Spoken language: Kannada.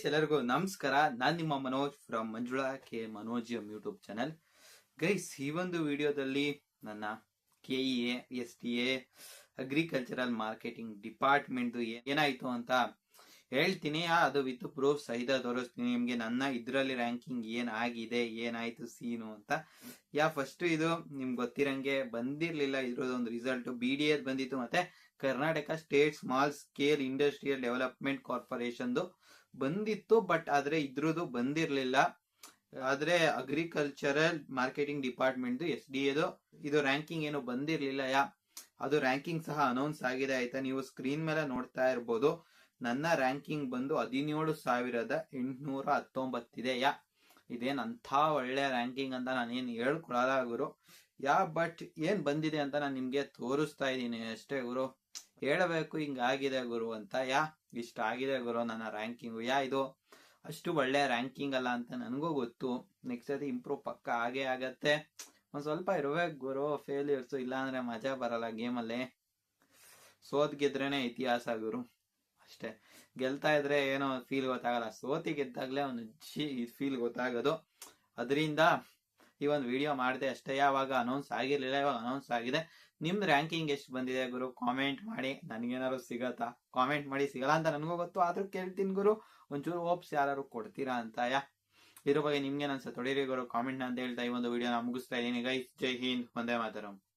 ಎಲ್ಲರಿಗೂ ನಮಸ್ಕಾರ. ನಾನ್ ನಿಮ್ಮ Manoj from Manjula K Manoj YouTube channel. Guys, ಈ ಒಂದು ವಿಡಿಯೋದಲ್ಲಿ ನನ್ನ KEA STA agricultural marketing department ಏನಾಯ್ತು ಅಂತ ಹೇಳ್ತೀನಿ. ಅದು ವಿತ್ ಪ್ರೂಫ್ ಸಹಿತ ತೋರಿಸ್ತೀನಿ ನಿಮ್ಗೆ. ನನ್ನ ಇದ್ರಲ್ಲಿ ರ್ಯಾಂಕಿಂಗ್ ಏನಾಗಿದೆ, ಏನಾಯ್ತು ಸೀನು ಅಂತ. ಫಸ್ಟ್ ಇದು ನಿಮ್ಗೆ ಗೊತ್ತಿರಂಗೆ ಬಂದಿರ್ಲಿಲ್ಲ. ಇದ್ರದೊಂದು ರಿಸಲ್ಟ್ BDA ಬಂದಿತ್ತು, ಮತ್ತೆ Karnataka state small scale industrial development corporation ಬಂದಿತ್ತು. ಬಟ್ ಆದ್ರೆ ಇದ್ರದ್ದು ಬಂದಿರ್ಲಿಲ್ಲ. ಆದ್ರೆ ಅಗ್ರಿಕಲ್ಚರಲ್ ಮಾರ್ಕೆಟಿಂಗ್ ಡಿಪಾರ್ಟ್ಮೆಂಟ್ SDA ಇದು ರ್ಯಾಂಕಿಂಗ್ ಏನು ಬಂದಿರ್ಲಿಲ್ಲ. ಅದು ರ್ಯಾಂಕಿಂಗ್ ಸಹ ಅನೌನ್ಸ್ ಆಗಿದೆ ಆಯ್ತಾ. ನೀವು ಸ್ಕ್ರೀನ್ ಮೇಲೆ ನೋಡ್ತಾ ಇರ್ಬೋದು. ನನ್ನ ರ್ಯಾಂಕಿಂಗ್ ಬಂದು 17,819 ಇದೆ. ಇದೇನ್ ಅಂತ ಒಳ್ಳೆ ರ್ಯಾಂಕಿಂಗ್ ಅಂತ ನಾನೇನು ಹೇಳ್ಕೊಳಲ್ಲ ಗುರು. ಬಟ್ ಏನ್ ಬಂದಿದೆ ಅಂತ ನಾನು ನಿಮ್ಗೆ ತೋರಿಸ್ತಾ ಇದ್ದೀನಿ ಅಷ್ಟೇ ಗುರು. ಹೇಳಬೇಕು ಹಿಂಗಾಗಿದೆ ಗುರು ಅಂತ. ಇಷ್ಟ ಆಗಿದೆ ಗುರು ನನ್ನ ರ್ಯಾಂಕಿಂಗ್. ಇದು ಅಷ್ಟು ಒಳ್ಳೆ ರ್ಯಾಂಕಿಂಗ್ ಅಲ್ಲ ಅಂತ ನನಗೂ ಗೊತ್ತು. ನೆಕ್ಸ್ಟ್ ಸತಿ ಇಂಪ್ರೂವ್ ಪಕ್ಕ ಆಗೇ ಆಗತ್ತೆ. ಒಂದ್ ಸ್ವಲ್ಪ ಇರ್ಬೇಕು ಗುರು. ಫೇಲ್ಯೂರ್ಸ್ ಇಲ್ಲ ಅಂದ್ರೆ ಮಜಾ ಬರಲ್ಲ ಗೇಮಲ್ಲಿ. ಸೋತ್ ಗೆದ್ರೇನೆ ಇತಿಹಾಸ ಗುರು, ಅಷ್ಟೇ. ಗೆಲ್ತಾ ಇದ್ರೆ ಏನೋ ಫೀಲ್ ಗೊತ್ತಾಗಲ್ಲ, ಸೋತಿ ಗೆದ್ದಾಗ್ಲೇ ಒಂದು ಫೀಲ್ ಗೊತ್ತಾಗೋದು. ಅದರಿಂದ ಈ ಒಂದು ವಿಡಿಯೋ ಮಾಡಿದೆ ಅಷ್ಟೇ. ಯಾವಾಗ ಅನೌನ್ಸ್ ಆಗಿರ್ಲಿಲ್ಲ, ಇವಾಗ ಅನೌನ್ಸ್ ಆಗಿದೆ. ನಿಮ್ದು ರ್ಯಾಂಕಿಂಗ್ ಎಷ್ಟು ಬಂದಿದೆ ಗುರು ಕಾಮೆಂಟ್ ಮಾಡಿ. ನನ್ಗೇನಾದ್ರು ಸಿಗತ್ತಾ? ಕಾಮೆಂಟ್ ಮಾಡಿ. ಸಿಗಲ್ಲ ಅಂತ ನನಗೂ ಗೊತ್ತು, ಆದ್ರೂ ಕೇಳ್ತೀನಿ ಗುರು. ಒಂಚೂರು ಹೋಪ್ಸ್ ಯಾರು ಕೊಡ್ತೀರಾ ಅಂತ. ಇದ್ರ ಬಗ್ಗೆ ನಿಮ್ಗೆ ಅನ್ಸುತ್ತೆ? ಹೊಡೀರಿ ಗುರು ಕಾಮೆಂಟ್ ಅಂತ ಹೇಳ್ತಾ ಈ ಒಂದು ವಿಡಿಯೋನ ಮುಗಿಸ್ತಾ ಇದೀನಿ ಗೈಸ್. ಜೈ ಹಿಂದ್, ವಂದೇ ಮಾತರಂ.